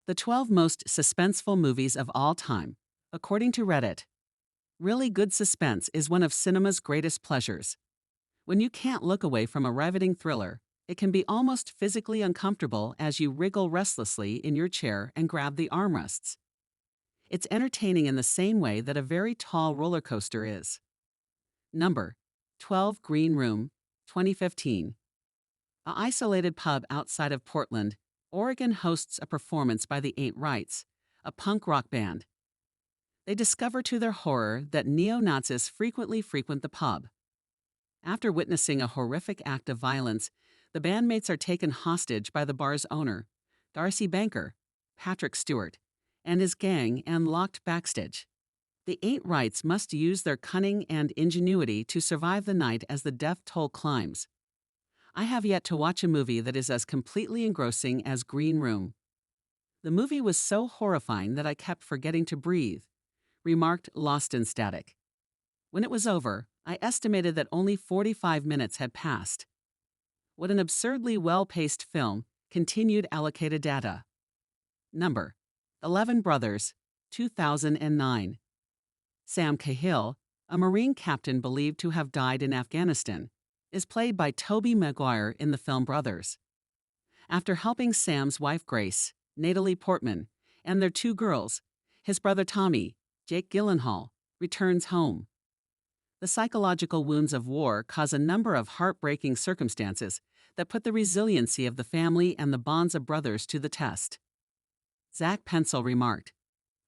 The 12 most suspenseful movies of all time, according to Reddit. Really good suspense is one of cinema's greatest pleasures. When you can't look away from a riveting thriller, it can be almost physically uncomfortable as you wriggle restlessly in your chair and grab the armrests. It's entertaining in the same way that a very tall roller coaster is. Number 12 Green Room, 2015. A isolated pub outside of Portland, Oregon hosts a performance by the Ain't Rights, a punk rock band. They discover to their horror that neo-Nazis frequently frequent the pub. After witnessing a horrific act of violence, the bandmates are taken hostage by the bar's owner, Darcy Banker, Patrick Stewart, and his gang and locked backstage. The Ain't Rights must use their cunning and ingenuity to survive the night as the death toll climbs. I have yet to watch a movie that is as completely engrossing as Green Room. The movie was so horrifying that I kept forgetting to breathe, remarked Lost in Static. When it was over, I estimated that only 45 minutes had passed. What an absurdly well-paced film, continued allocated data. Number 11 Brothers, 2009. Sam Cahill, a Marine captain believed to have died in Afghanistan, is played by Tobey Maguire in the film Brothers. After helping Sam's wife Grace, Natalie Portman, and their two girls, his brother Tommy, Jake Gyllenhaal, returns home. The psychological wounds of war cause a number of heartbreaking circumstances that put the resiliency of the family and the bonds of brothers to the test. Zach Pencil remarked,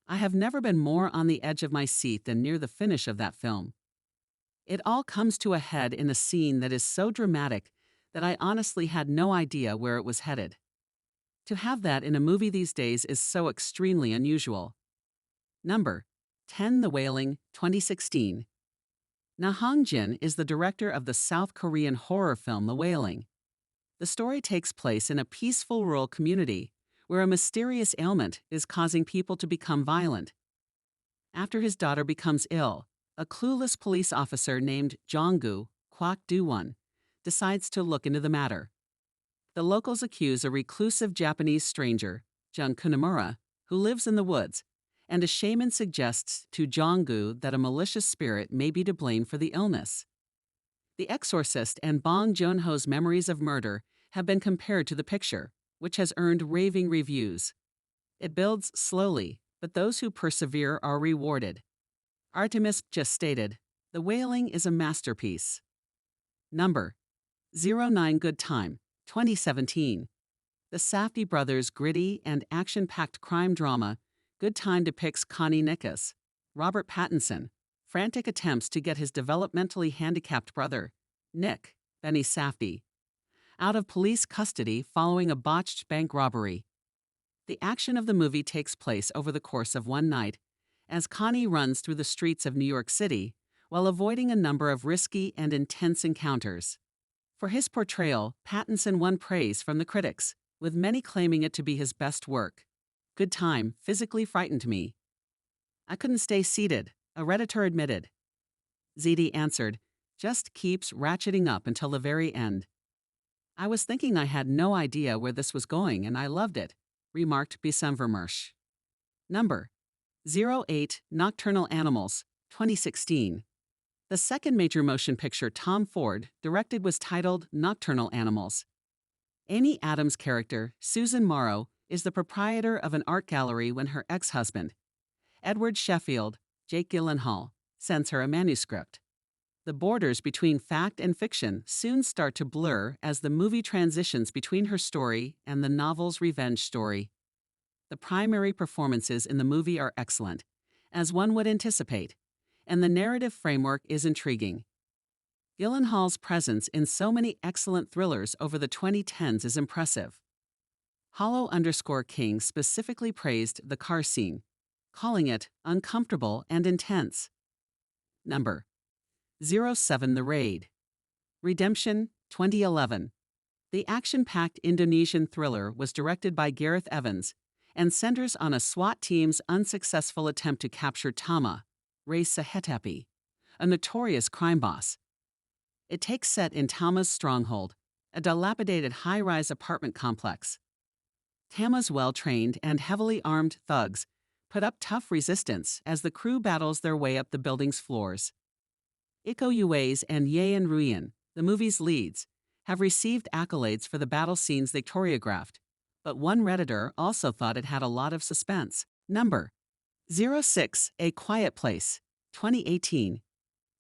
"I have never been more on the edge of my seat than near the finish of that film. It all comes to a head in a scene that is so dramatic that I honestly had no idea where it was headed. To have that in a movie these days is so extremely unusual." Number 10 The Wailing, 2016. Na Hong-jin is the director of the South Korean horror film The Wailing. The story takes place in a peaceful rural community where a mysterious ailment is causing people to become violent. After his daughter becomes ill, a clueless police officer named Jong-gu Kwak Do-won decides to look into the matter. The locals accuse a reclusive Japanese stranger, Jun Kunimura, who lives in the woods, and a shaman suggests to Jong-gu that a malicious spirit may be to blame for the illness. The Exorcist and Bong Joon-ho's Memories of Murder have been compared to the picture, which has earned raving reviews. It builds slowly, but those who persevere are rewarded. Artemis just stated, "The Wailing is a masterpiece." Number 09 Good Time, 2017. The Safdie brothers' gritty and action-packed crime drama Good Time depicts Connie Nikas, Robert Pattinson, frantic attempts to get his developmentally handicapped brother, Nick, Benny Safdie, out of police custody following a botched bank robbery. The action of the movie takes place over the course of one night, as Connie runs through the streets of New York City while avoiding a number of risky and intense encounters. For his portrayal, Pattinson won praise from the critics, with many claiming it to be his best work. Good Time physically frightened me. I couldn't stay seated, a Redditor admitted. ZD answered, "Just keeps ratcheting up until the very end. I was thinking I had no idea where this was going and I loved it," remarked Bisamvermersh. Number 08 Nocturnal Animals, 2016. The second major motion picture Tom Ford directed was titled Nocturnal Animals. Amy Adams' character, Susan Morrow, is the proprietor of an art gallery when her ex-husband, Edward Sheffield, Jake Gyllenhaal, sends her a manuscript. The borders between fact and fiction soon start to blur as the movie transitions between her story and the novel's revenge story. The primary performances in the movie are excellent, as one would anticipate, and the narrative framework is intriguing. Gyllenhaal's presence in so many excellent thrillers over the 2010s is impressive. Hollow_King specifically praised the car scene, calling it uncomfortable and intense. Number 07 The Raid. Redemption, 2011. The action-packed Indonesian thriller was directed by Gareth Evans and centers on a SWAT team's unsuccessful attempt to capture Tama, Ray Sahetapi, a notorious crime boss. It takes set in Tama's stronghold, a dilapidated high-rise apartment complex. Tama's well-trained and heavily armed thugs put up tough resistance as the crew battles their way up the building's floors. Iko Uwais and Yeon Ruyan, the movie's leads, have received accolades for the battle scenes they choreographed, but one Redditor also thought it had a lot of suspense. Number 06, A Quiet Place, 2018.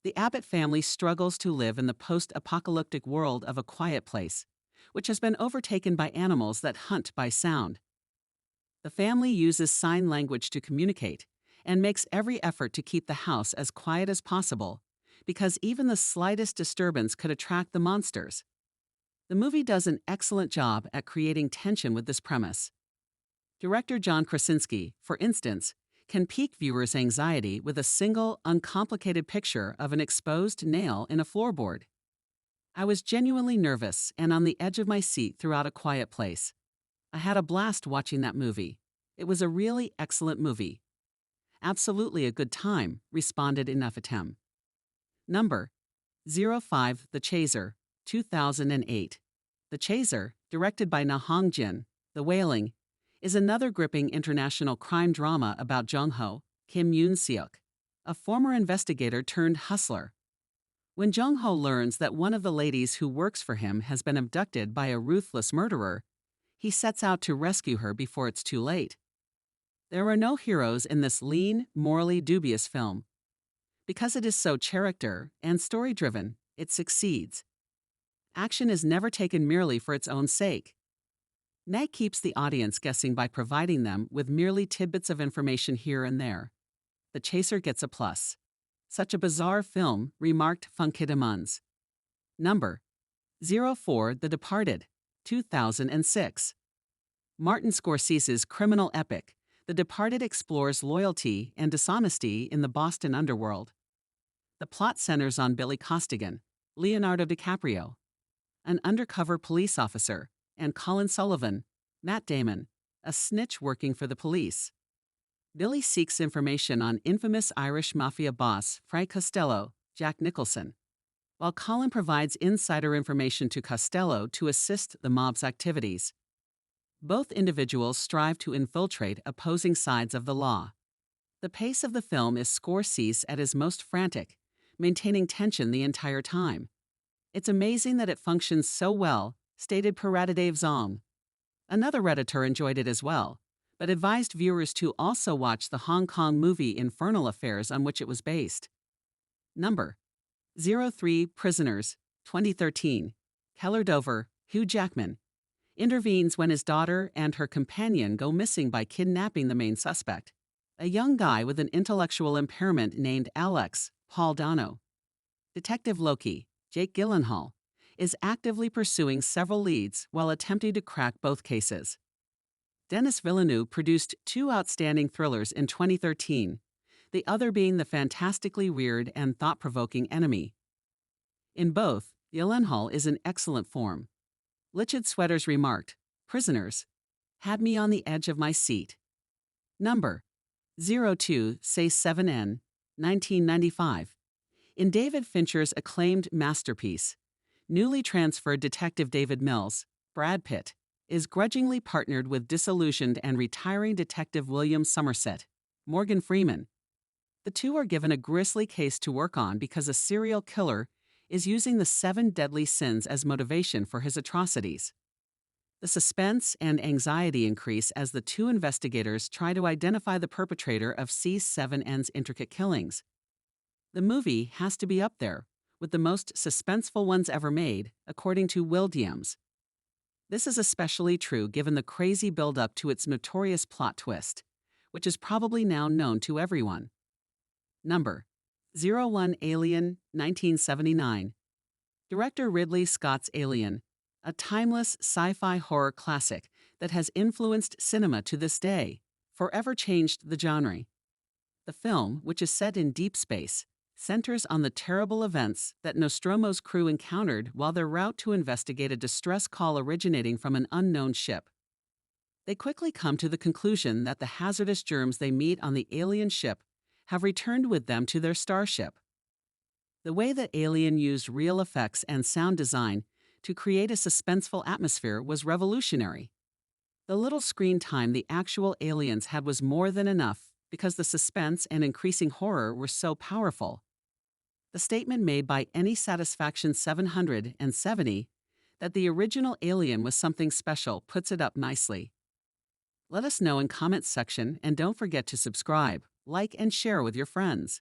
The Abbott family struggles to live in the post-apocalyptic world of A Quiet Place, which has been overtaken by animals that hunt by sound. The family uses sign language to communicate and makes every effort to keep the house as quiet as possible, because even the slightest disturbance could attract the monsters. The movie does an excellent job at creating tension with this premise. Director John Krasinski, for instance, can pique viewers' anxiety with a single, uncomplicated picture of an exposed nail in a floorboard. I was genuinely nervous and on the edge of my seat throughout A Quiet Place. I had a blast watching that movie. It was a really excellent movie. Absolutely a good time, responded Inuffitem. Number 05, The Chaser, 2008. The Chaser, directed by Na Hong-jin, The Wailing, is another gripping international crime drama about Jung-ho, Kim Yoon-seok, a former investigator turned hustler. When Jung-ho learns that one of the ladies who works for him has been abducted by a ruthless murderer, he sets out to rescue her before it's too late. There are no heroes in this lean, morally dubious film. Because it is so character and story-driven, it succeeds. Action is never taken merely for its own sake. Night keeps the audience guessing by providing them with merely tidbits of information here and there. The Chaser gets a plus. Such a bizarre film, remarked Funkidemans. Number 04, The Departed, 2006. Martin Scorsese's criminal epic, The Departed explores loyalty and dishonesty in the Boston underworld. The plot centers on Billy Costigan, Leonardo DiCaprio, an undercover police officer, and Colin Sullivan, Matt Damon, a snitch working for the police. Billy seeks information on infamous Irish mafia boss Frank Costello, Jack Nicholson, while Colin provides insider information to Costello to assist the mob's activities. Both individuals strive to infiltrate opposing sides of the law. The pace of the film is Scorsese at his most frantic, maintaining tension the entire time. It's amazing that it functions so well, stated Paradadave Zong. Another Redditor enjoyed it as well, but advised viewers to also watch the Hong Kong movie Infernal Affairs on which it was based. Number 03, Prisoners, 2013. Keller Dover, Hugh Jackman, intervenes when his daughter and her companion go missing by kidnapping the main suspect, a young guy with an intellectual impairment named Alex, Paul Dano. Detective Loki, Jake Gyllenhaal, is actively pursuing several leads while attempting to crack both cases. Denis Villeneuve produced two outstanding thrillers in 2013, the other being the fantastically weird and thought-provoking Enemy. In both, Gyllenhaal is in excellent form. Litchid Sweaters remarked, "Prisoners had me on the edge of my seat." Number 02, Say 7N, 1995. In David Fincher's acclaimed masterpiece, newly transferred Detective David Mills, Brad Pitt, is grudgingly partnered with disillusioned and retiring Detective William Somerset, Morgan Freeman. The two are given a grisly case to work on because a serial killer is using the 7 deadly sins as motivation for his atrocities. The suspense and anxiety increase as the two investigators try to identify the perpetrator of C7N's intricate killings. The movie has to be up there, with the most suspenseful ones ever made, according to Will Diems. This is especially true given the crazy build-up to its notorious plot twist, which is probably now known to everyone. Number 01, Alien, 1979. Director Ridley Scott's Alien, a timeless sci-fi horror classic that has influenced cinema to this day, forever changed the genre. The film, which is set in deep space, centers on the terrible events that Nostromo's crew encountered while their route to investigate a distress call originating from an unknown ship. They quickly come to the conclusion that the hazardous germs they meet on the alien ship have returned with them to their starship. The way that Alien used real effects and sound design to create a suspenseful atmosphere was revolutionary. The little screen time the actual aliens had was more than enough because the suspense and increasing horror were so powerful. The statement made by Any Satisfaction 770 that the original Alien was something special puts it up nicely. Let us know in comments section and don't forget to subscribe, like, and share with your friends.